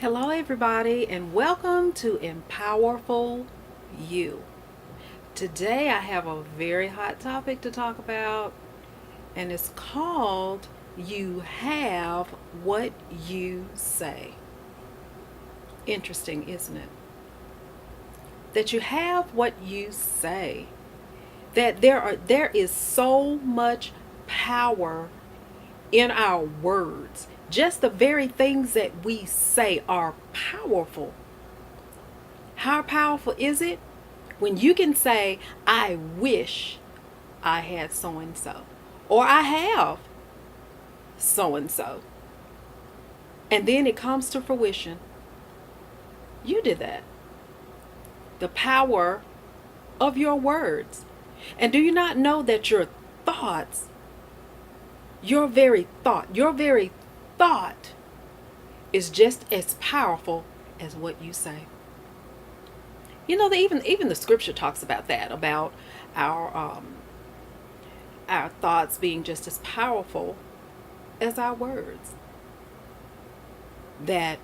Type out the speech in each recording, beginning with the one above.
Hello, everybody, and welcome to Empowerful You. Today, I have a very hot topic to talk about, and it's called You Have What You Say. Interesting, isn't it? That you have what you say. That there is so much power in our words. Just the very things that we say are powerful. How powerful is it? When you can say, I wish I had so and so, or I have so and so, and then it comes to fruition. You did that. The power of your words. And do you not know that your thoughts, your very thought is just as powerful as what you say? You know, even the scripture talks about that, about our our thoughts being just as powerful as our words. That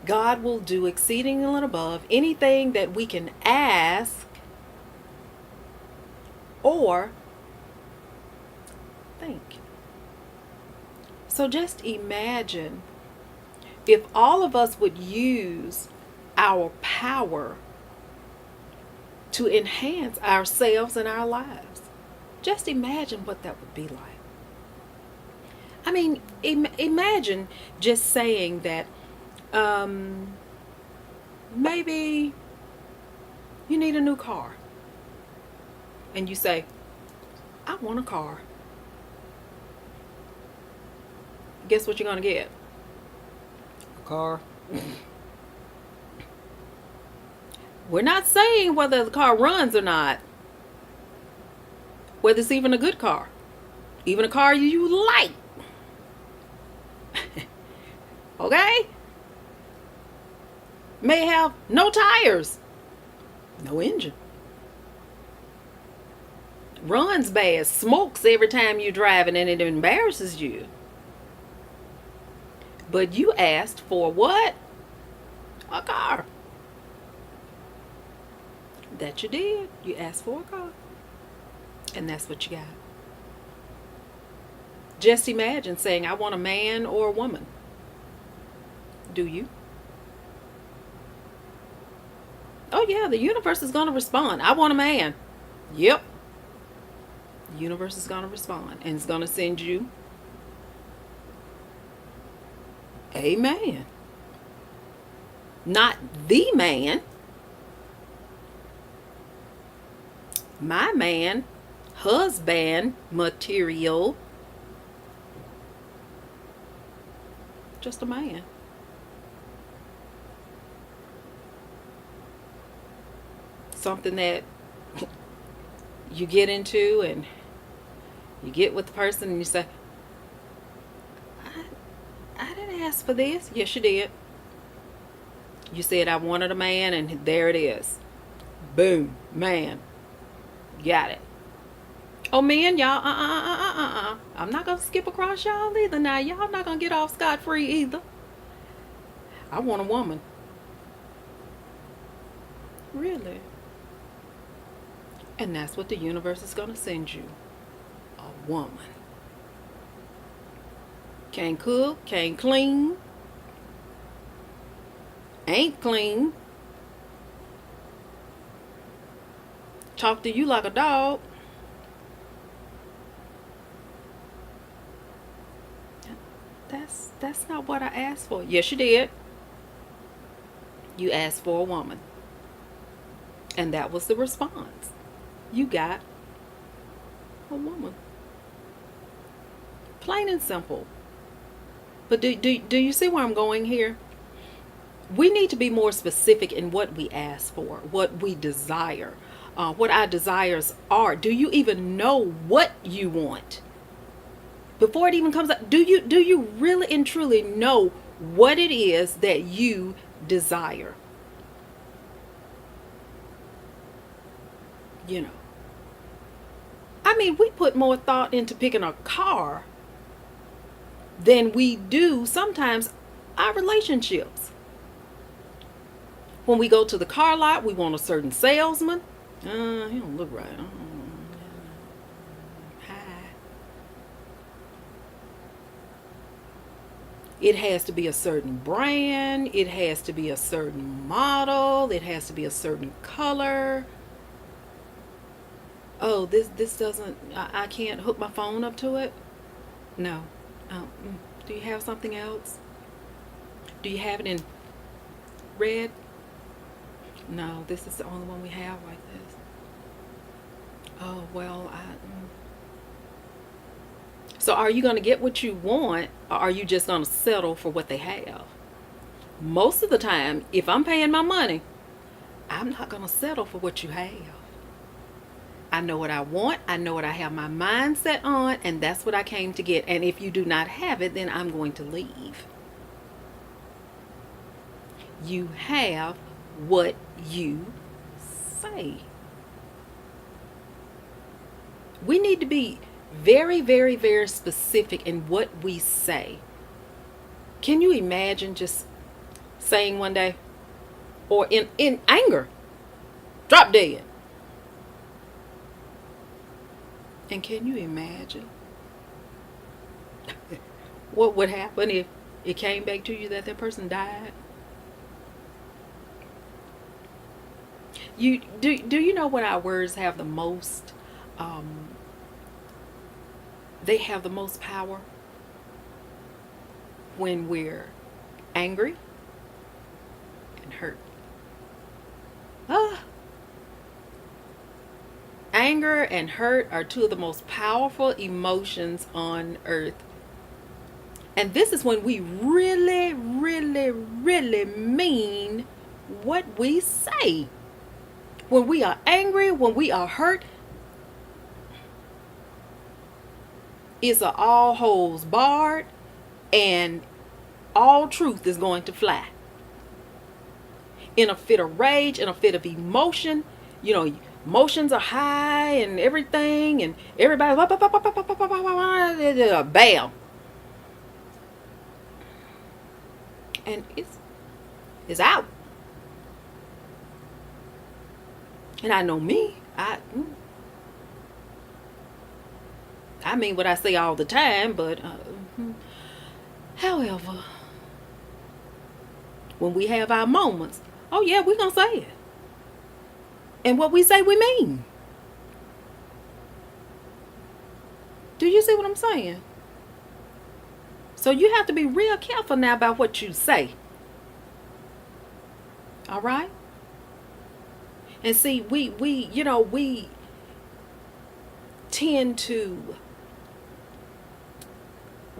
God will do exceeding and above anything that we can ask or think. So just imagine if all of us would use our power to enhance ourselves and our lives. Just imagine what that would be like. I mean, imagine just saying that um, maybe you need a new car. And you say, I want a car. Guess what you're going to get? A car. We're not saying whether the car runs or not, whether it's even a good car, even a car you like. Okay? May have no tires, no engine. Runs bad, smokes every time you drive, and it embarrasses you. But you asked for what? A car. That you did. You asked for a car. And that's what you got. Just imagine saying, I want a man or a woman. Do you? Oh, yeah, the universe is going to respond. I want a man. Yep. The universe is going to respond. And it's going to send you a man. Not the man. My man, husband material. Just a man. Something that you get into and you get with the person and you say, I didn't ask for this. Yes, you did. You said I wanted a man, and there it is. Boom, man. Got it. Oh, men, y'all, I'm not going to skip across y'all either. Now, y'all not going to get off scot-free either. I want a woman. Really? And that's what the universe is going to send you. A woman. Can't cook, can't clean, ain't clean, talk to you like a dog. That's not what I asked for. Yes, you did. You asked for a woman. And that was the response. You got a woman. Plain and simple. But do you see where I'm going here? We need to be more specific in what we ask for, what we desire, what our desires are. Do you even know what you want? Before it even comes up, do you really and truly know what it is that you desire? You know. I mean, we put more thought into picking a car than we do sometimes our relationships. When we go to the car lot, we want a certain salesman. He don't look right. Hi. It has to be a certain brand. It has to be a certain model. It has to be a certain color. Oh, this doesn't. I can't hook my phone up to it. No. Oh, do you have something else? Do you have it in red? No, this is the only one we have like this. Oh, well, So are you going to get what you want, or are you just going to settle for what they have? Most of the time, if I'm paying my money, I'm not going to settle for what you have. I know what I want. I know what I have my mind set on, and that's what I came to get. And if you do not have it, then I'm going to leave. You have what you say. We need to be very, very, very specific in what we say. Can you imagine just saying one day, or in anger, drop dead? And can you imagine what would happen if it came back to you that that person died? Do you know what our words have the most? They have the most power when we're angry and hurt. Ah, anger and hurt are two of the most powerful emotions on earth. And this is when we really, really, really mean what we say. When we are angry, when we are hurt, it's a all holes barred, and all truth is going to fly. In a fit of rage, in a fit of emotion, emotions are high and everything, and everybody bam, and it's out. And I know me, I mean what I say all the time, but however, when we have our moments, oh yeah, we're gonna say it. And what we say, we mean. Do you see what I'm saying? So you have to be real careful now about what you say. All right? And see, we tend to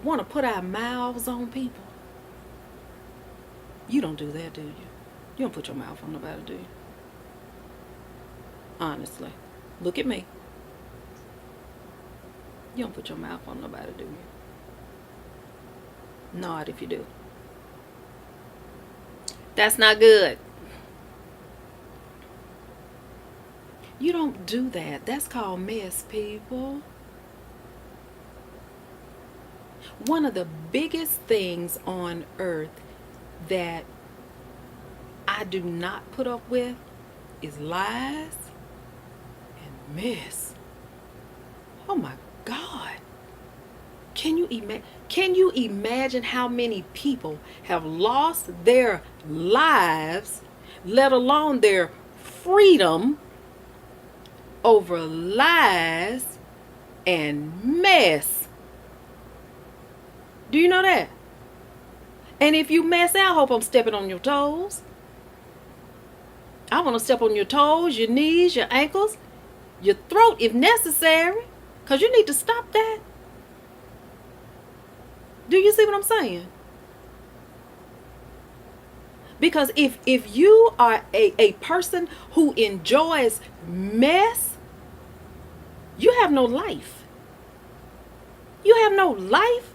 want to put our mouths on people. You don't do that, do you? You don't put your mouth on nobody, do you? Honestly. Look at me. You don't put your mouth on nobody, do you? Nod if you do. That's not good. You don't do that. That's called mess, people. One of the biggest things on earth that I do not put up with is lies and mess. Oh my God. Can you imagine how many people have lost their lives, let alone their freedom, over lies and mess? Do you know that? And if you mess out, I hope I'm stepping on your toes. I want to step on your toes, your knees, your ankles, your throat if necessary, because you need to stop that. Do you see what I'm saying? Because if you are a person who enjoys mess, you have no life. You have no life.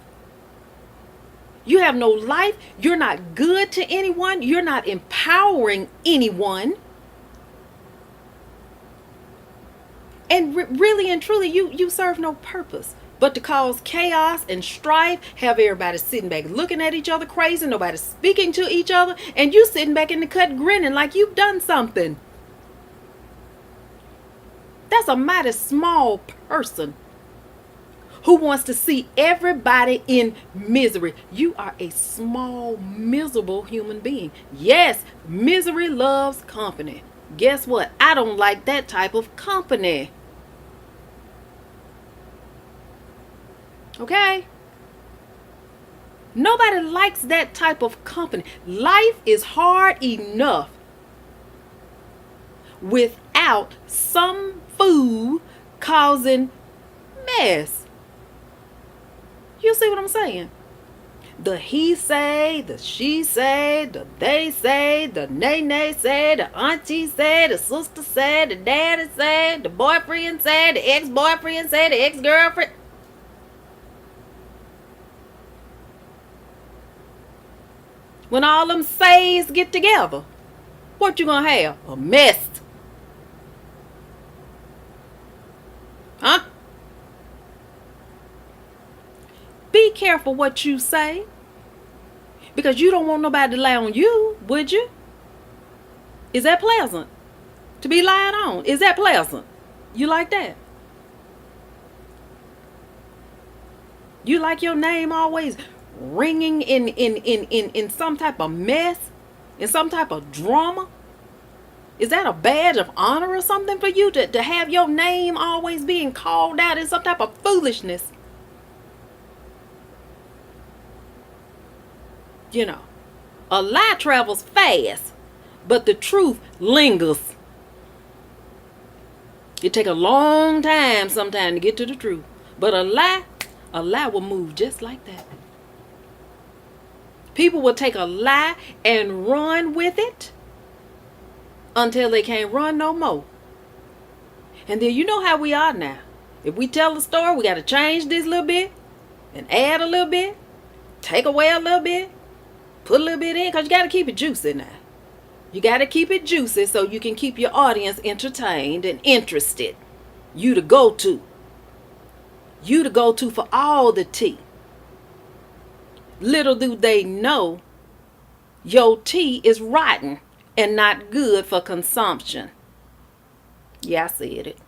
You have no life. You're not good to anyone. You're not empowering anyone. And really and truly, you serve no purpose but to cause chaos and strife, have everybody sitting back looking at each other crazy, nobody speaking to each other, and you sitting back in the cut grinning like you've done something. That's a mighty small person who wants to see everybody in misery. You are a small, miserable human being. Yes, misery loves company. Guess what? I don't like that type of company. Okay? Nobody likes that type of company. Life is hard enough without some fool causing mess. You see what I'm saying? The he say, the she say, the they say, the nay say, the auntie say, the sister say, the daddy say, the boyfriend say, the ex-boyfriend say, the ex-girlfriend. When all them says get together, what you gonna have? A mess. Huh? Be careful what you say, because you don't want nobody to lie on you, would you? Is that pleasant? To be lied on? Is that pleasant? You like that? You like your name always ringing in some type of mess? In some type of drama? Is that a badge of honor or something for you to have your name always being called out in some type of foolishness? You know, a lie travels fast, but the truth lingers. It take a long time sometimes to get to the truth. But a lie will move just like that. People will take a lie and run with it until they can't run no more. And then you know how we are now. If we tell a story, we got to change this a little bit and add a little bit, take away a little bit, put a little bit in, because you got to keep it juicy now. You got to keep it juicy so you can keep your audience entertained and interested. You to go to. You to go to for all the tea. Little do they know your tea is rotten and not good for consumption. Yeah, I said it.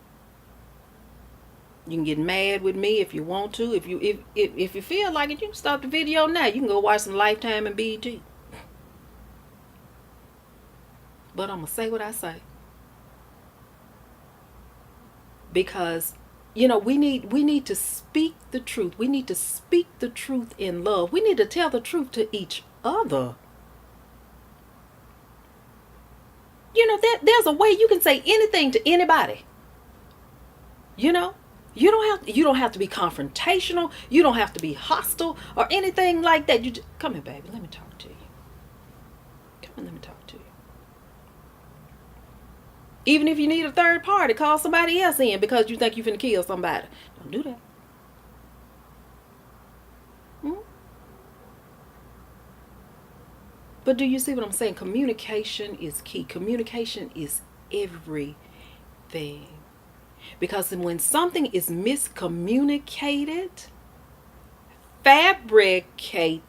You can get mad with me if you want to. If you feel like it, you can stop the video now. You can go watch some Lifetime and BET. But I'm going to say what I say. Because, you know, we need to speak the truth. We need to speak the truth in love. We need to tell the truth to each other. You know, there's a way you can say anything to anybody. You know? You don't have to be confrontational. You don't have to be hostile or anything like that. You just, come here, baby. Let me talk to you. Come on, let me talk to you. Even if you need a third party, call somebody else in because you think you're finna kill somebody. Don't do that. But do you see what I'm saying? Communication is key. Communication is everything. Because when something is miscommunicated, fabricated,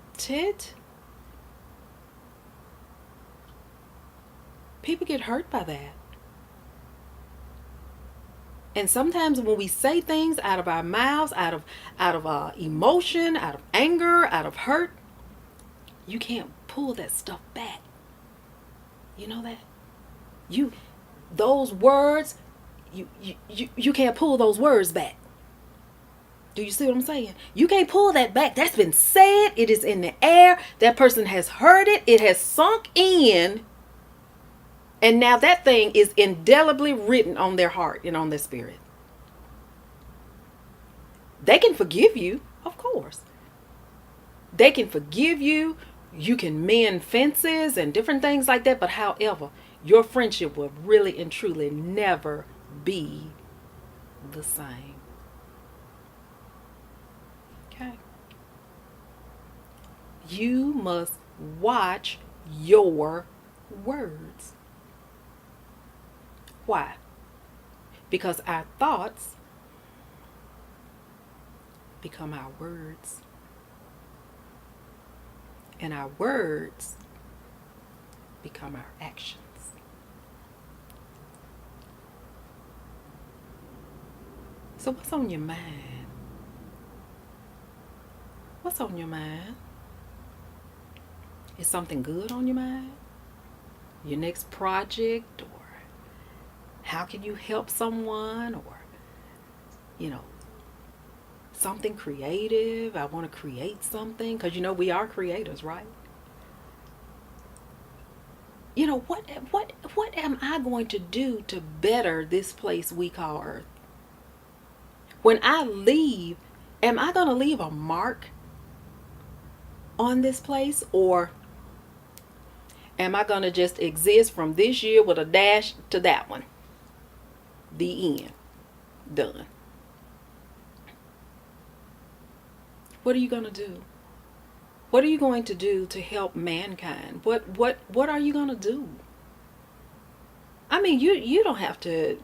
people get hurt by that. And sometimes when we say things out of our mouths, out of emotion, out of anger, out of hurt, you can't pull that stuff back. You know that? Those words, you can't pull those words back. Do you see what I'm saying? You can't pull that back. That's been said. It is in the air. That person has heard it. It has sunk in. And now that thing is indelibly written on their heart and on their spirit. They can forgive you, of course. They can forgive you. You can mend fences and different things like that. But however, your friendship will really and truly never be the same. Okay? You must watch your words. Why? Because our thoughts become our words. And our words become our actions. So what's on your mind? What's on your mind? Is something good on your mind? Your next project, or how can you help someone, or, you know, something creative. I want to create something, because we are creators, right? What am I going to do to better this place we call Earth? When I leave, am I going to leave a mark on this place, or am I going to just exist from this year with a dash to that one? The end. Done. What are you going to do? What are you going to do to help mankind? What are you going to do? I mean, you don't have to,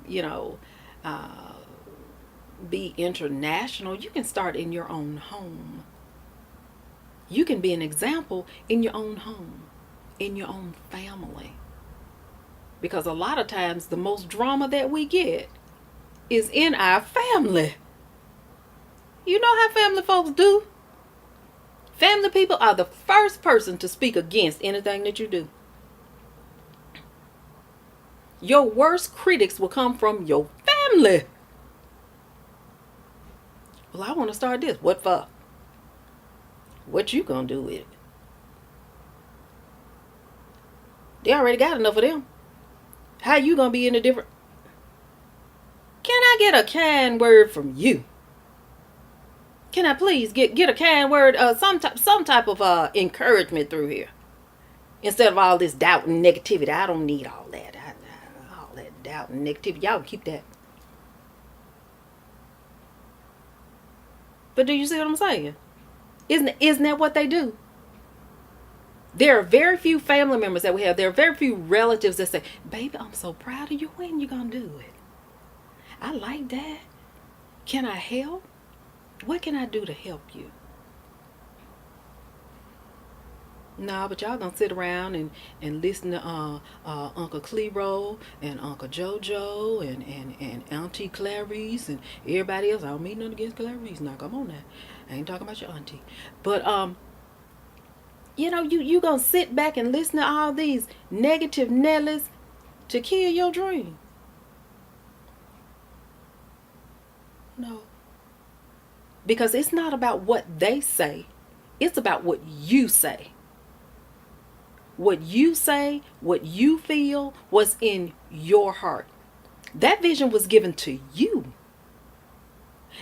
uh, be international. You can start in your own home. You can be an example in your own home, in your own family. Because a lot of times the most drama that we get is in our family. You know how family folks do? Family people are the first person to speak against anything that you do. Your worst critics will come from your family. Well, I want to start this. What for? What you gonna do with it? They already got enough of them. How you gonna be in a different? Can I get a kind word from you? Can I please get a kind word, some type of encouragement through here, instead of all this doubt and negativity? I don't need all that. All that doubt and negativity. Y'all can keep that. But do you see what I'm saying? Isn't that what they do? There are very few family members that we have. There are very few relatives that say, "Baby, I'm so proud of you. When you gonna do it? I like that. Can I help? What can I do to help you?" No, but y'all gonna sit around and listen to Uncle Clero and Uncle Jojo and Auntie Clarice and everybody else. I don't mean nothing against Clarice. Now come on now. I ain't talking about your auntie. But you gonna sit back and listen to all these negative Nellies to kill your dream. No. Because it's not about what they say. It's about what you say. What you say, what you feel, what's in your heart. That vision was given to you.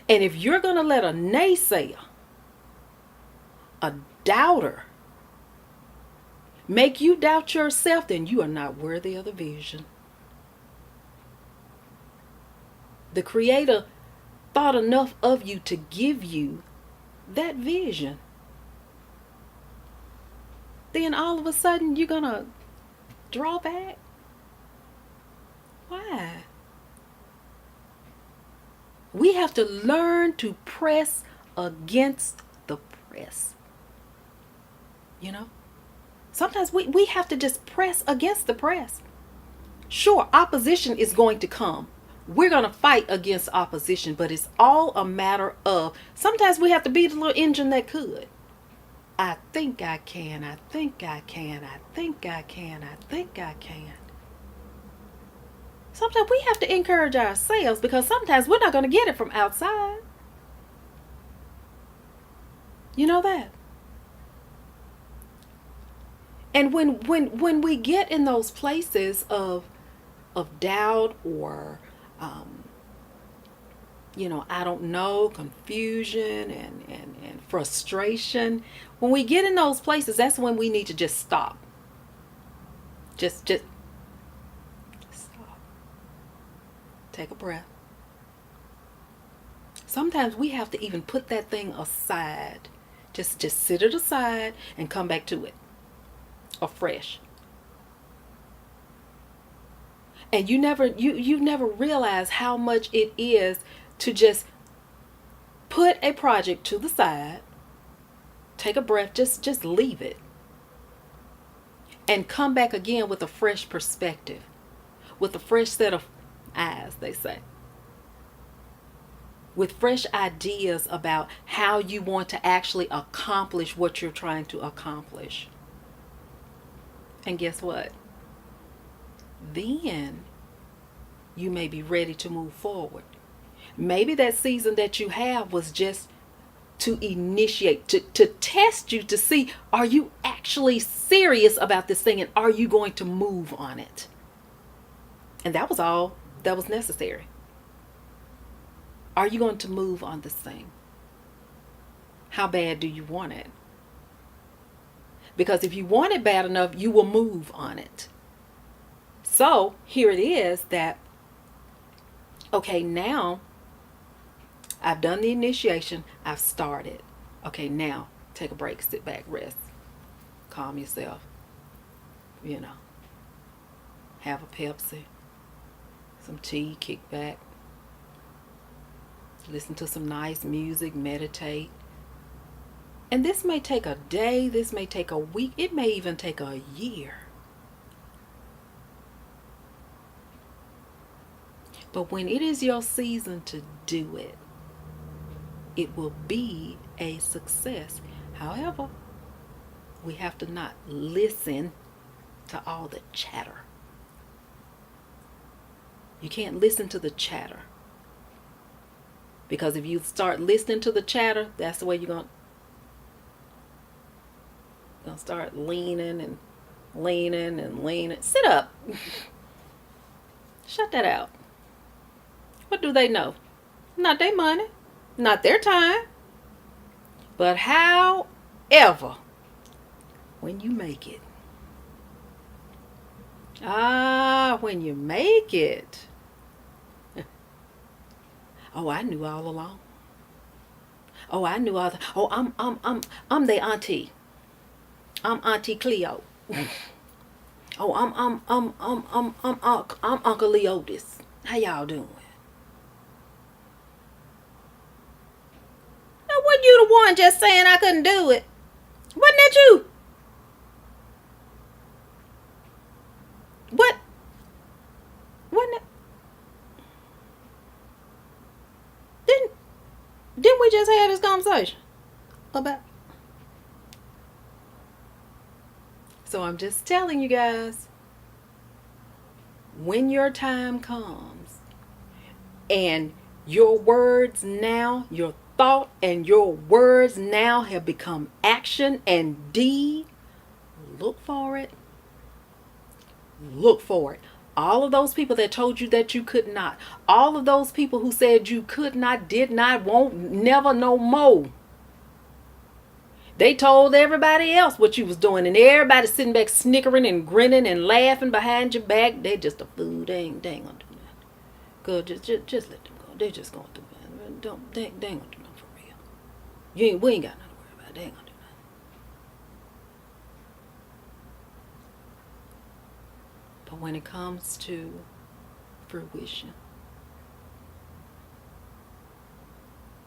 And if you're going to let a naysayer, a doubter, make you doubt yourself, then you are not worthy of the vision. The Creator thought enough of you to give you that vision. Then all of a sudden you're going to draw back? Why? We have to learn to press against the press. Sometimes we have to just press against the press. Sure, opposition is going to come. We're going to fight against opposition, but it's all a matter of, sometimes we have to be the little engine that could. I think I can, I think I can, I think I can, I think I can. Sometimes we have to encourage ourselves, because sometimes we're not going to get it from outside. You know that? And when we get in those places of doubt or I don't know, confusion and frustration, when we get in those places, that's when we need to just stop. Just stop. Take a breath. Sometimes we have to even put that thing aside. Just sit it aside and come back to it afresh. And you never realize how much it is to just Put a project to the side, take a breath, just leave it, and come back again with a fresh perspective, with a fresh set of eyes, they say, with fresh ideas about how you want to actually accomplish what you're trying to accomplish. And guess what? Then you may be ready to move forward. Maybe that season that you have was just to initiate, to test you to see, are you actually serious about this thing, and are you going to move on it? And that was all that was necessary. Are you going to move on this thing? How bad do you want it? Because if you want it bad enough, you will move on it. So here it is that, okay, now I've done the initiation, I've started. Okay, now take a break, sit back, rest, calm yourself, have a Pepsi, some tea, kick back, listen to some nice music, meditate. And this may take a day, this may take a week, it may even take a year. But when it is your season to do it, it will be a success. However, we have to not listen to all the chatter. You can't listen to the chatter. Because if you start listening to the chatter, that's the way you're going to start leaning and leaning and leaning. Sit up. Shut that out. What do they know? Not their money. Not their time. But however, when you make it. When you make it. Oh, I knew all along. Oh, I knew all the, I'm their auntie. I'm Auntie Cleo. Oh, I'm Uncle Leotis. How y'all doing? Now, wasn't you the one just saying I couldn't do it? Wasn't that you? What? Wasn't it? Didn't we just have this conversation about? So I'm just telling you guys, when your time comes and your words now, your thought and your words now have become action and deed, look for it. Look for it. All of those people that told you that you could not, all of those people who said you could not, did not, won't, never, no more. They told everybody else what you was doing, and everybody sitting back snickering and grinning and laughing behind your back. They just a fool. They ain't gonna do nothing. Good, just let them go. They just gonna do nothing. They ain't gonna do nothing for real. We ain't got nothing to worry about. They ain't gonna do nothing. But when it comes to fruition,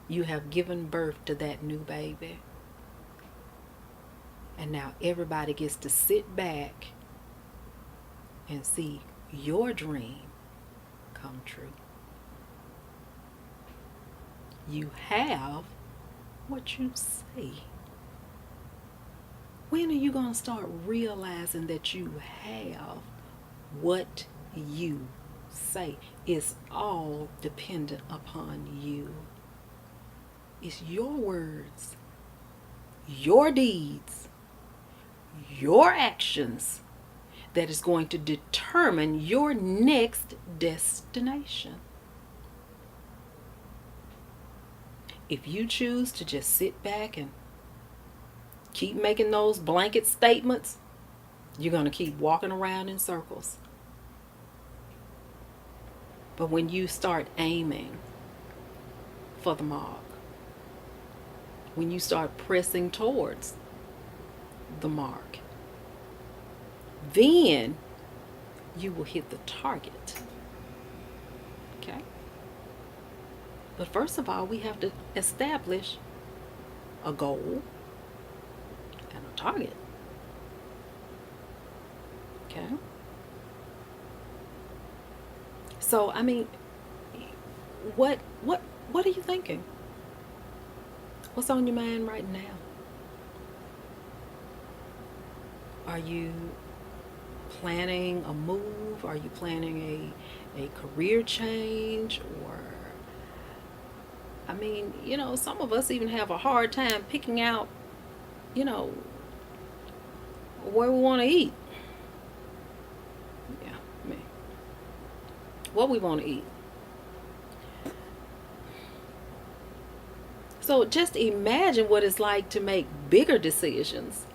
you have given birth to that new baby. And now everybody gets to sit back and see your dream come true. You have what you say. When are you going to start realizing that you have what you say? It's all dependent upon you. It's your words, your deeds, your actions that is going to determine your next destination. If you choose to just sit back and keep making those blanket statements, you're going to keep walking around in circles. But when you start aiming for the mark, when you start pressing towards the mark, then you will hit the target. Okay? But first of all, we have to establish a goal and a target. Okay? So, I mean, what are you thinking? What's on your mind right now? Are you planning a move? Are you planning a career change? Or, I mean, some of us even have a hard time picking out, you know, where we want to eat. Yeah, me. What we want to eat. So just imagine what it's like to make bigger decisions.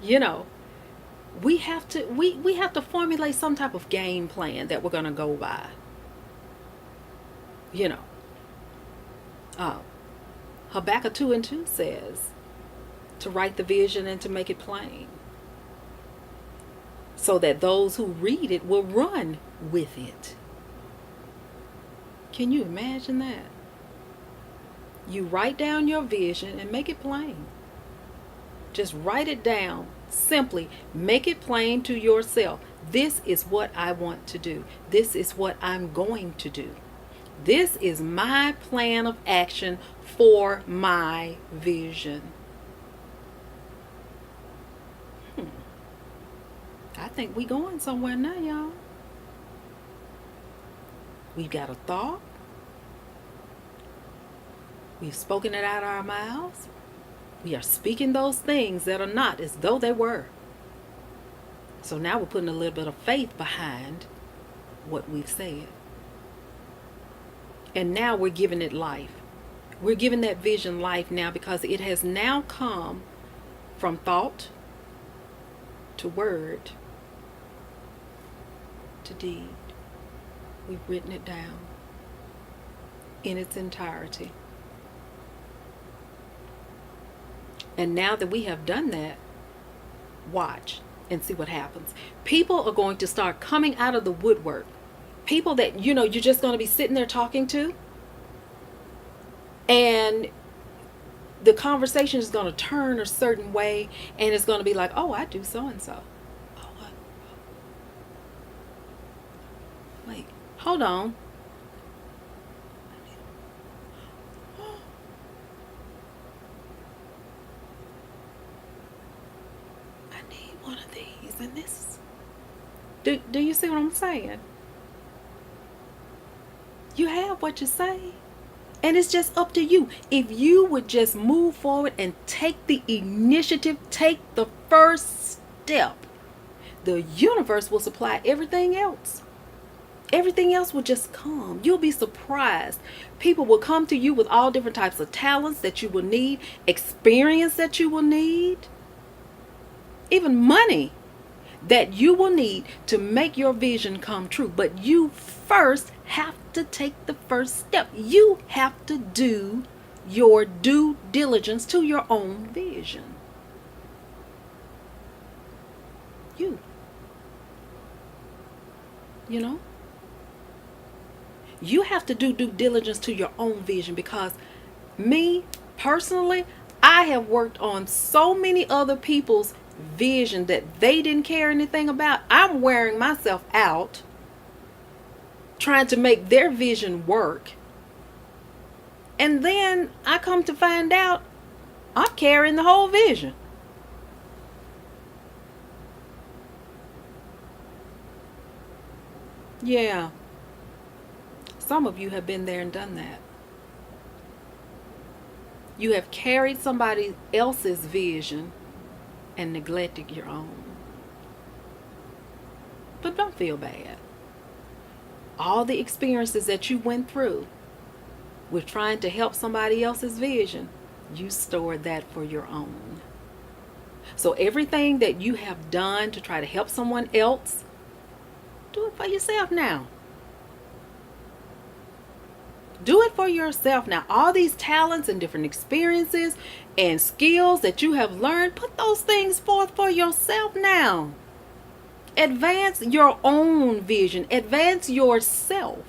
You know, we have to formulate some type of game plan that we're going to go by. You know, uh, Habakkuk 2:2 says to write the vision and to make it plain so that those who read it will run with it. Can you imagine that? You write down your vision and make it plain. Just write it down. Simply make it plain to yourself. This is what I want to do. This is what I'm going to do. This is my plan of action for my vision. I think we going somewhere now, y'all. We've got a thought. We've spoken it out of our mouths. We are speaking those things that are not as though they were. So now we're putting a little bit of faith behind what we've said. And now we're giving it life. We're giving that vision life now because it has now come from thought to word to deed. We've written it down in its entirety. And now that we have done that, watch and see what happens. People are going to start coming out of the woodwork. People that, you're just going to be sitting there talking to. And the conversation is going to turn a certain way. And it's going to be like, oh, I do so and so. Oh, what? Wait, hold on. One of these and this. Do you see what I'm saying? You have what you say, and it's just up to you. If you would just move forward and take the initiative, take the first step, the universe will supply everything else. Everything else will just come. You'll be surprised. People will come to you with all different types of talents that you will need, experience that you will need, even money that you will need to make your vision come true. But you first have to take the first step. You have to do your due diligence to your own vision. You have to do due diligence to your own vision, because me personally, I have worked on so many other people's vision that they didn't care anything about. I'm wearing myself out trying to make their vision work, and then I come to find out I'm carrying the whole vision. Yeah, some of you have been there and done that. You have carried somebody else's vision and neglected your own. But don't feel bad. All the experiences that you went through with trying to help somebody else's vision, you stored that for your own. So everything that you have done to try to help someone else, do it for yourself now. Do it for yourself now. All these talents and different experiences and skills that you have learned, put those things forth for yourself now. Advance your own vision. Advance yourself.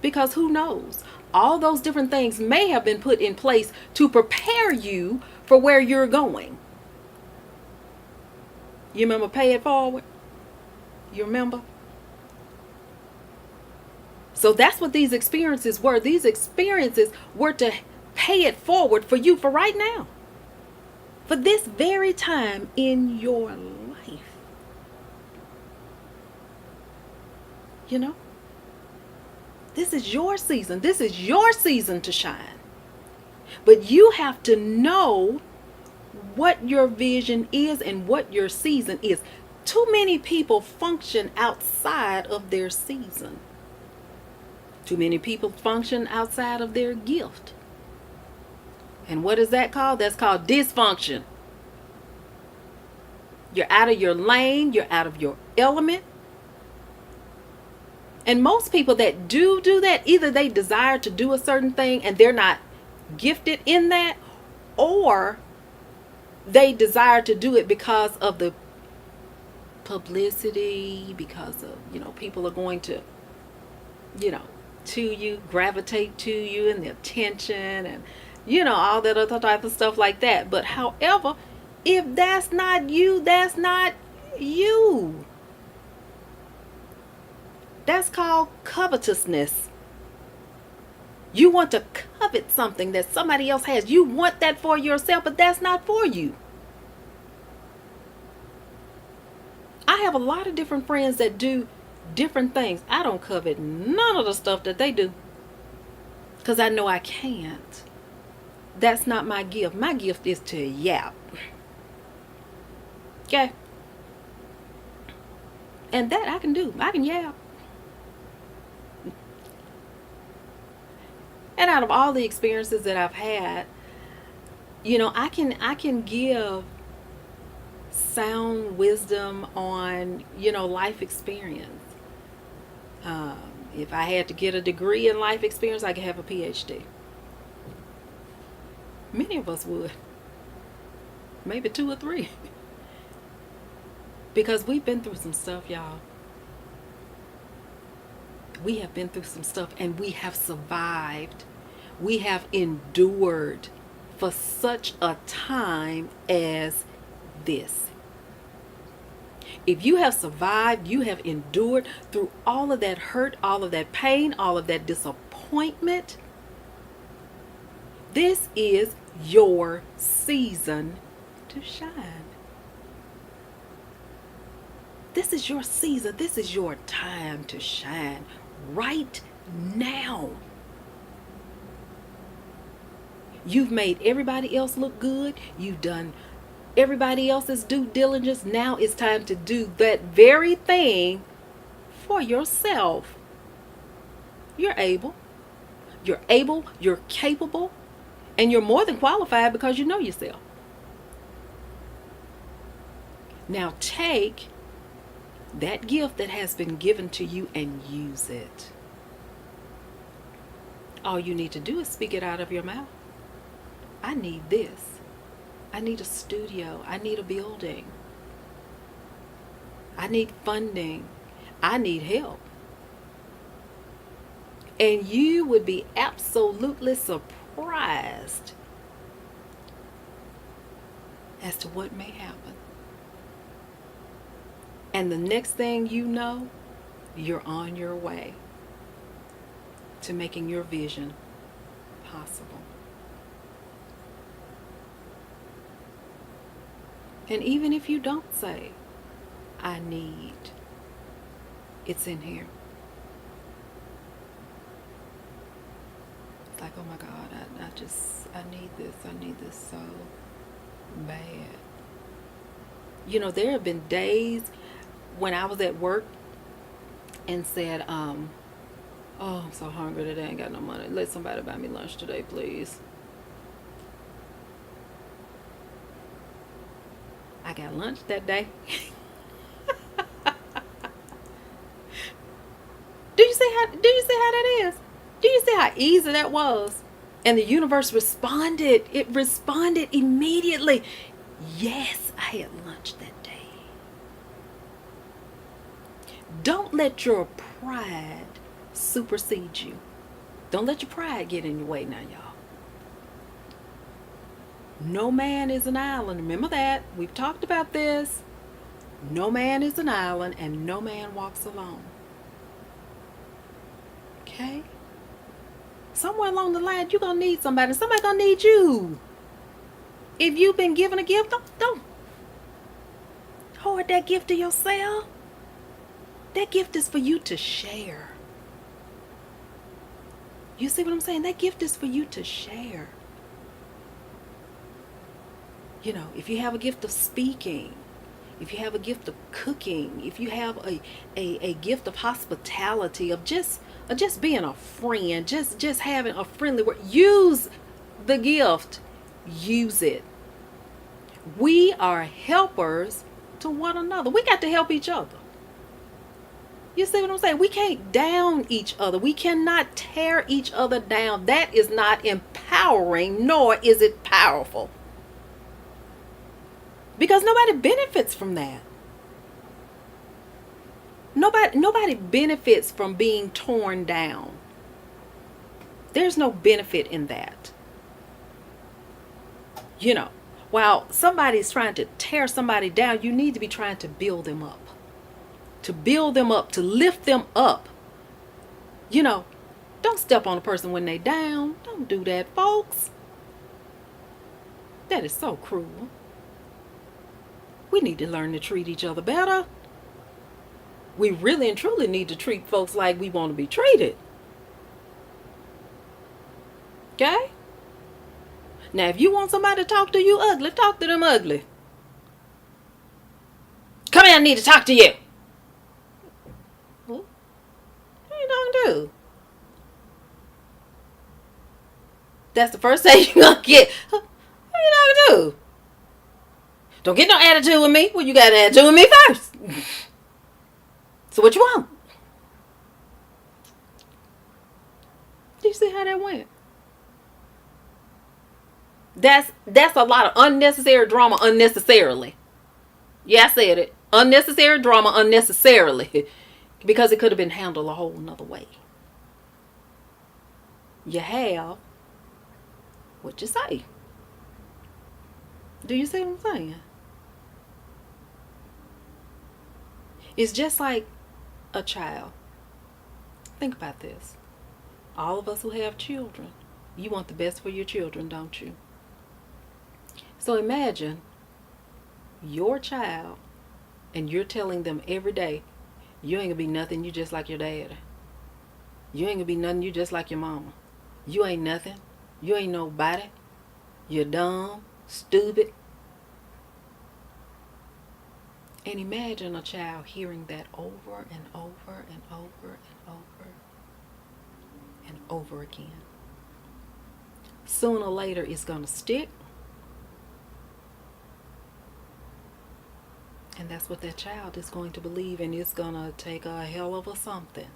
Because who knows? All those different things may have been put in place to prepare you for where you're going. You remember pay it forward? You remember? So that's what these experiences were. These experiences were to pay it forward for you for right now. For this very time in your life. You know? This is your season. This is your season to shine. But you have to know what your vision is and what your season is. Too many people function outside of their season. Too many people function outside of their gift. And what is that called? That's called dysfunction. You're out of your lane. You're out of your element. And most people that do that, either they desire to do a certain thing and they're not gifted in that, or they desire to do it because of the publicity, because of, people are going to, to you, gravitate to you, and the attention, and, all that other type of stuff like that. But however, if that's not you, that's not you. That's called covetousness. You want to covet something that somebody else has. You want that for yourself, but that's not for you. I have a lot of different friends that do different things. I don't covet none of the stuff that they do, because I know I can't. That's not my gift. My gift is to yap. Okay? And that I can do. I can yap. And out of all the experiences that I've had, I can give sound wisdom on, life experience. If I had to get a degree in life experience, I could have a PhD. Many of us would. Maybe 2 or 3. Because we've been through some stuff, y'all. We have been through some stuff, and we have survived. We have endured for such a time as this. If you have survived, you have endured through all of that hurt, all of that pain, all of that disappointment, this is your season to shine. This is your season. This is your time to shine right now. You've made everybody else look good. You've done everybody else's due diligence. Now it's time to do that very thing for yourself. You're able. You're capable, and you're more than qualified because you know yourself. Now take that gift that has been given to you and use it. All you need to do is speak it out of your mouth. I need this. I need a studio. I need a building. I need funding. I need help. And you would be absolutely surprised as to what may happen. And the next thing you know, you're on your way to making your vision possible. And even if you don't say, I need, it's in here. It's like, oh my God, I need this so bad. There have been days when I was at work and said, oh, I'm so hungry today, I ain't got no money. Let somebody buy me lunch today, please. I got lunch that day. Do you see how that is? Do you see how easy that was? And the universe responded. It responded immediately. Yes, I had lunch that day. Don't let your pride supersede you. Don't let your pride get in your way now, y'all. No man is an island. Remember that. We've talked about this. No man is an island and no man walks alone. Okay? Somewhere along the line, you're going to need somebody. Somebody's going to need you. If you've been given a gift, don't hoard that gift to yourself. That gift is for you to share. You see what I'm saying? That gift is for you to share. You know, if you have a gift of speaking, if you have a gift of cooking, if you have a gift of hospitality, of just being a friend, just having a friendly word, use the gift. Use it. We are helpers to one another. We got to help each other. You see what I'm saying? We can't down each other. We cannot tear each other down. That is not empowering, nor is it powerful. Because nobody benefits from that. Nobody benefits from being torn down. There's no benefit in that. You know, while somebody's trying to tear somebody down, you need to be trying to build them up. To build them up, to lift them up. You know, don't step on a person when they're down. Don't do that, folks. That is so cruel. We need to learn to treat each other better. We really and truly need to treat folks like we want to be treated. Okay? Now, if you want somebody to talk to you ugly, talk to them ugly. Come here, I need to talk to you. What you gonna do? That's the first thing you're gonna get. What you gonna do? Don't get no attitude with me. Well, you got an attitude with me first. So what you want? Do you see how that went? That's a lot of unnecessary drama unnecessarily. Yeah, I said it. Unnecessary drama unnecessarily. Because it could have been handled a whole nother way. You have what you say. Do you see what I'm saying? It's just like a child. Think about this. All of us who have children, you want the best for your children, don't you? So imagine your child and you're telling them every day, you ain't gonna be nothing, you just like your daddy. You ain't gonna be nothing, you just like your mama. You ain't nothing. You ain't nobody. You're dumb, stupid. And imagine a child hearing that over and over and over and over and over again. Sooner or later it's gonna stick. And that's what that child is going to believe, and it's going to take a hell of a something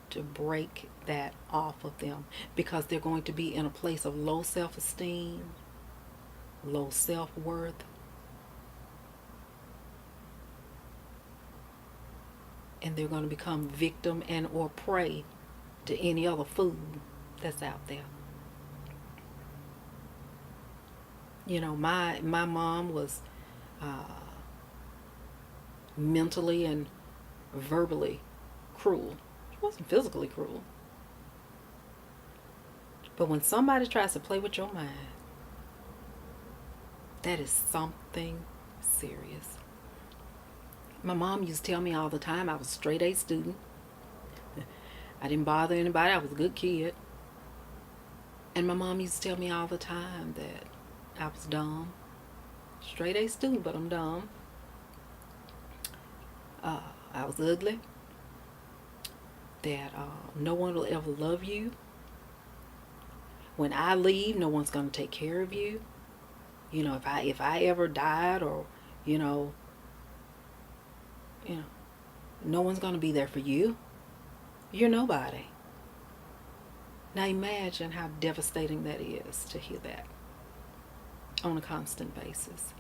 to break that off of them, because they're going to be in a place of low self-esteem, low self-worth, and they're going to become victim and or prey to any other food that's out there. You know, my mom was mentally and verbally cruel. She wasn't physically cruel. But when somebody tries to play with your mind, that is something serious. My mom used to tell me all the time I was a straight A student. I didn't bother anybody. I was a good kid. And my mom used to tell me all the time that I was dumb. Straight A student, but I'm dumb. I was ugly. That no one will ever love you. When I leave, no one's going to take care of you. You know, if I ever died, or you know, no one's going to be there for you. You're nobody. Now imagine how devastating that is to hear that on a constant basis.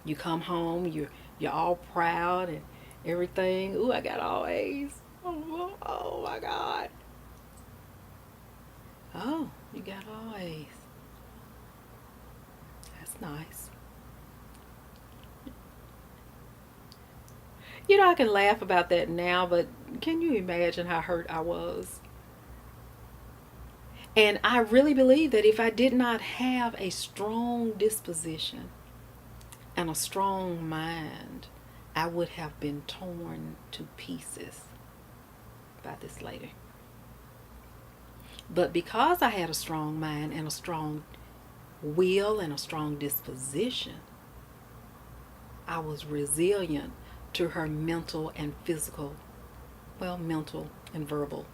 You come home, you're all proud and everything. Ooh, I got all A's. Oh my God. Oh, you got all A's. That's nice. You know, I can laugh about that now, but can you imagine how hurt I was? And I really believe that if I did not have a strong disposition and a strong mind, I would have been torn to pieces by this lady. But because I had a strong mind and a strong will and a strong disposition, I was resilient to her mental and physical, well, mental and verbal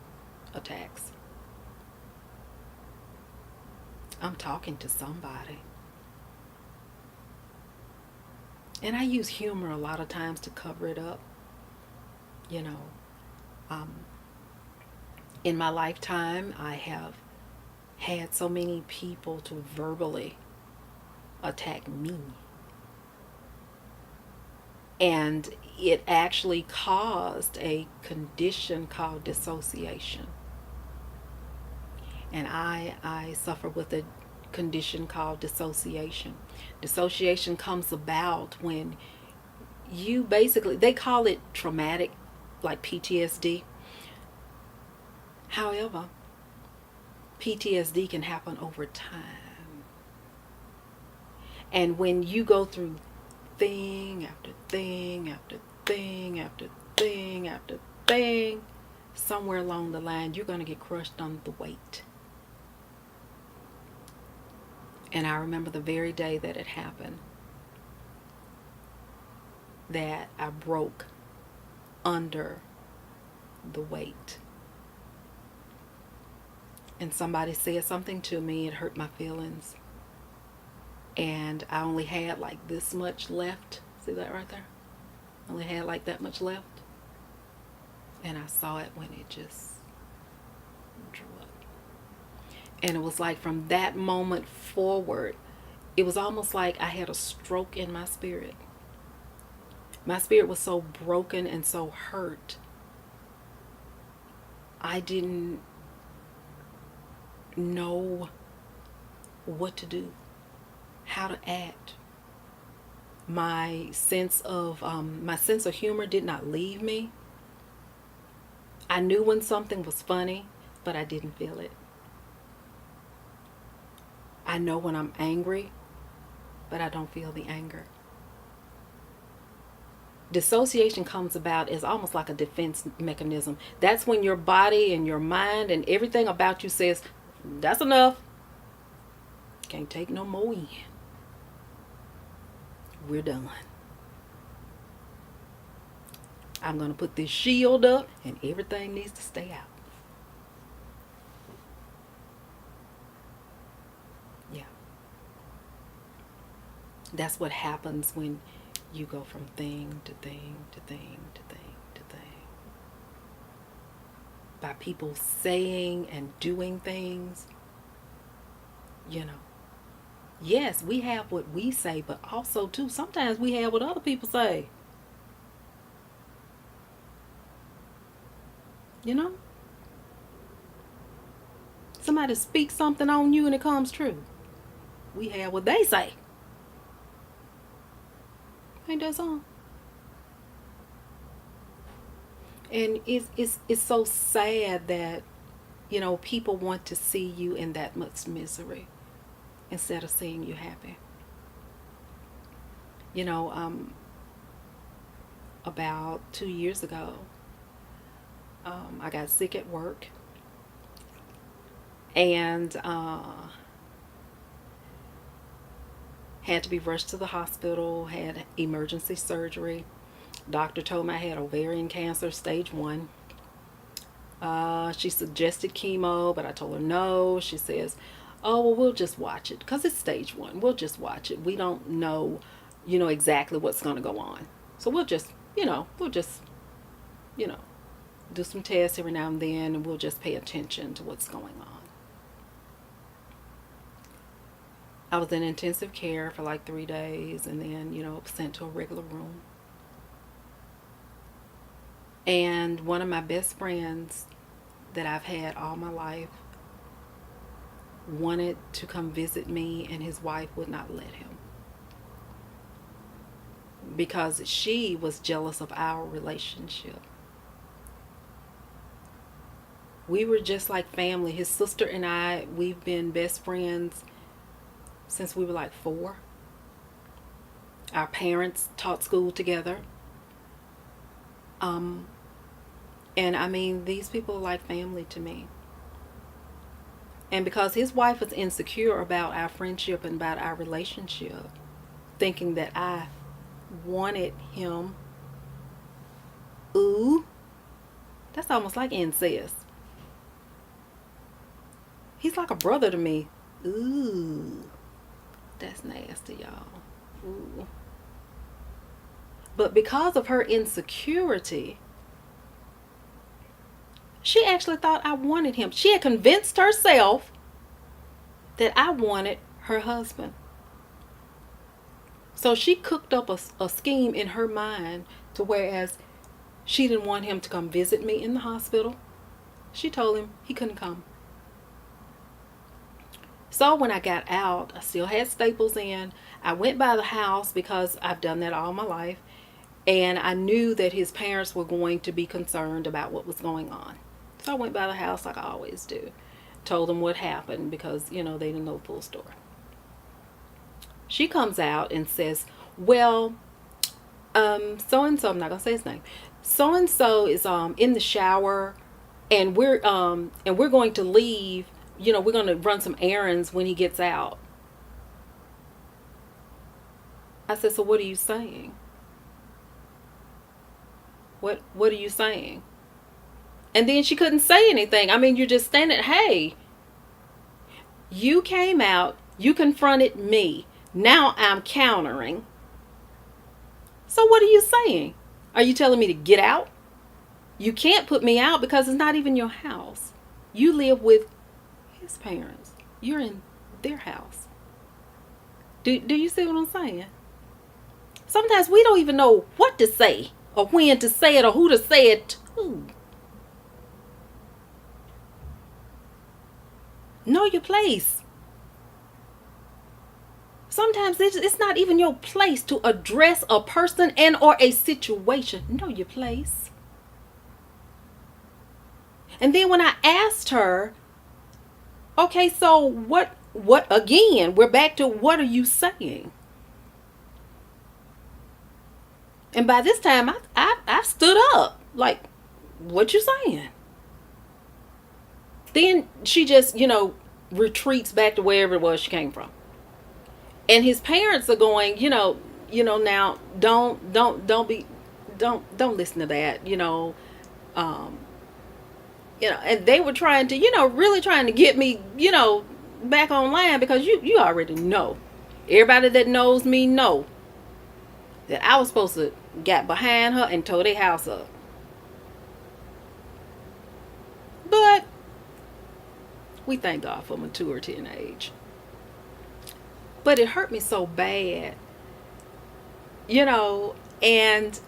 attacks. I'm talking to somebody. And I use humor a lot of times to cover it up. You know, um, in my lifetime, I have had so many people to verbally attack me. And it actually caused a condition called dissociation. And I suffer with a condition called dissociation. Dissociation comes about when you basically, they call it traumatic, like PTSD. However, PTSD can happen over time. And when you go through thing after thing after thing after thing after thing, somewhere along the line, you're going to get crushed under the weight. And I remember the very day that it happened, that I broke under the weight. And somebody said something to me, it hurt my feelings. And I only had like this much left. See that right there? I only had like that much left. And I saw it when it just drew up. And it was like from that moment forward, it was almost like I had a stroke in my spirit. My spirit was so broken and so hurt. I didn't know what to do, how to act. My sense of humor did not leave me. I knew when something was funny, but I didn't feel it. I know when I'm angry, but I don't feel the anger. Dissociation comes about as almost like a defense mechanism. That's when your body and your mind and everything about you says, that's enough. Can't take no more in. We're done. I'm going to put this shield up and everything needs to stay out. Yeah. That's what happens when you go from thing to thing to thing to thing to thing. By people saying and doing things, you know. Yes, we have what we say, but also too, sometimes we have what other people say. You know? Somebody speaks something on you and it comes true. We have what they say. Ain't that something? And it's so sad that, you know, people want to see you in that much misery instead of seeing you happy. You know, about 2 years ago, I got sick at work, and had to be rushed to the hospital, had emergency surgery. Doctor told me I had ovarian cancer, stage 1. She suggested chemo, but I told her no. She says, oh, well, we'll just watch it because it's stage 1. We'll just watch it. We don't know, exactly what's going to go on. So we'll just, you know, do some tests every now and then, and we'll just pay attention to what's going on. I was in intensive care for like 3 days and then, sent to a regular room. And one of my best friends that I've had all my life wanted to come visit me, and his wife would not let him because she was jealous of our relationship. We were just like family. His sister and I, we've been best friends since we were like 4. Our parents taught school together. Um, and I mean, these people are like family to me. And because his wife was insecure about our friendship and about our relationship, thinking that I wanted him, ooh, that's almost like incest. He's like a brother to me. Ooh, that's nasty, y'all. Ooh. But because of her insecurity, she actually thought I wanted him. She had convinced herself that I wanted her husband. So she cooked up a scheme in her mind to whereas she didn't want him to come visit me in the hospital. She told him he couldn't come. So when I got out, I still had staples in. I went by the house because I've done that all my life. And I knew that his parents were going to be concerned about what was going on. So I went by the house like I always do. Told them what happened because, they didn't know the full story. She comes out and says, well, so-and-so, I'm not going to say his name. So-and-so is in the shower and we're going to leave. We're going to run some errands when he gets out. I said, so what are you saying? What are you saying? And then she couldn't say anything. I mean, you're just standing, hey, you came out, you confronted me. Now I'm countering. So what are you saying? Are you telling me to get out? You can't put me out because it's not even your house. You live with his parents. You're in their house. Do you see what I'm saying? Sometimes we don't even know what to say or when to say it or who to say it to. Know your place. Sometimes it's not even your place to address a person and or a situation. Know your place. And then when I asked her, okay, so what again, we're back to what are you saying? And by this time I stood up like, what you saying? Then she just, retreats back to wherever it was she came from. And his parents are going, now don't listen to that, and they were trying to, really trying to get me, back online because you already know. Everybody that knows me know that I was supposed to get behind her and tore their house up. But we thank God for maturity and age. But it hurt me so bad, and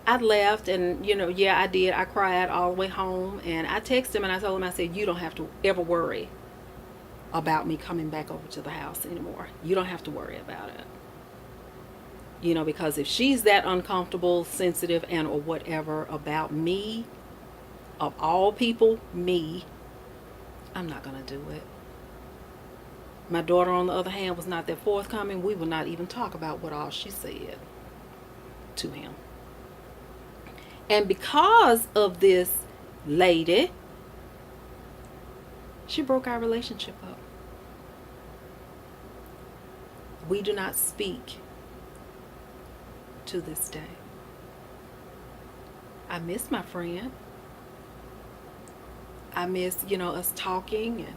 I left and, yeah, I did. I cried all the way home and I texted him and I told him, I said, you don't have to ever worry about me coming back over to the house anymore. You don't have to worry about it. Because if she's that uncomfortable, sensitive, and or whatever about me, of all people, me, I'm not going to do it. My daughter, on the other hand, was not that forthcoming. We would not even talk about what all she said to him. And because of this lady, she broke our relationship up. We do not speak to this day. I miss my friend. I miss, us talking and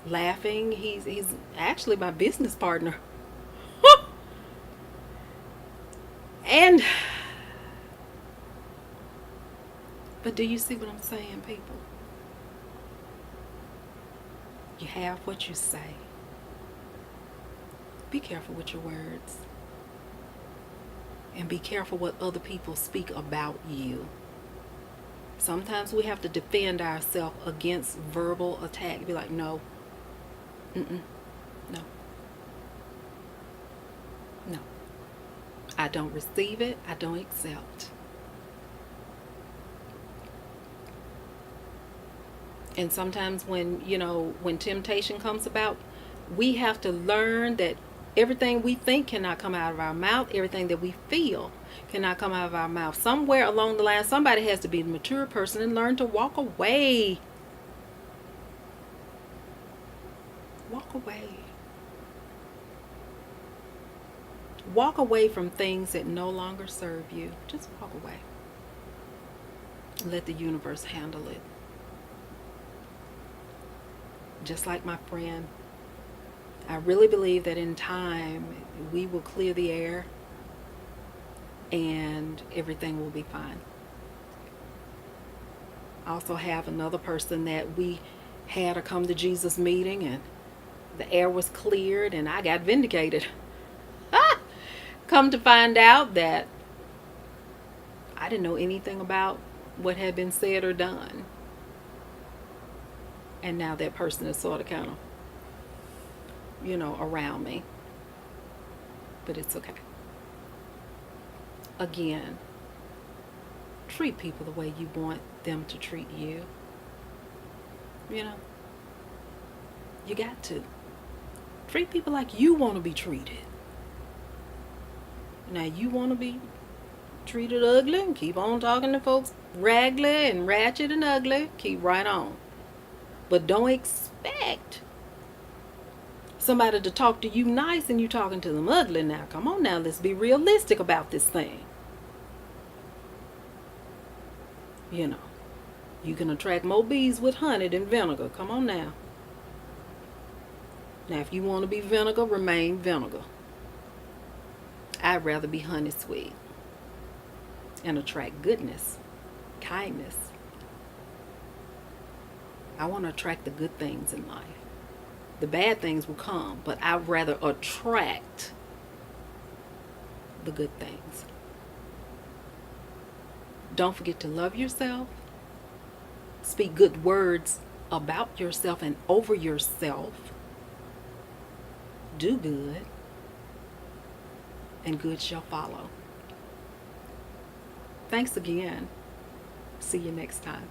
laughing. He's actually my business partner. And but do you see what I'm saying, people? You have what you say. Be careful with your words. And be careful what other people speak about you. Sometimes we have to defend ourselves against verbal attack. Be like, no, no, no. I don't receive it. I don't accept. And sometimes when temptation comes about, we have to learn that everything we think cannot come out of our mouth. Everything that we feel cannot come out of our mouth. Somewhere along the line, somebody has to be the mature person and learn to walk away. Walk away. Walk away from things that no longer serve you. Just walk away. Let the universe handle it. Just like my friend, I really believe that in time we will clear the air and everything will be fine. I also have another person that we had a come to Jesus meeting, and the air was cleared and I got vindicated. Come to find out that I didn't know anything about what had been said or done. And now that person is sort of kind of, around me. But it's okay. Again, treat people the way you want them to treat you. You got to. Treat people like you want to be treated. Now, you want to be treated ugly and keep on talking to folks raggedy and ratchet and ugly, keep right on. But don't expect somebody to talk to you nice and you talking to them ugly now. Come on now, let's be realistic about this thing. You can attract more bees with honey than vinegar. Come on now. Now, if you want to be vinegar, remain vinegar. I'd rather be honey sweet and attract goodness, kindness. I want to attract the good things in life. The bad things will come, but I'd rather attract the good things. Don't forget to love yourself. Speak good words about yourself and over yourself. Do good, and good shall follow. Thanks again. See you next time.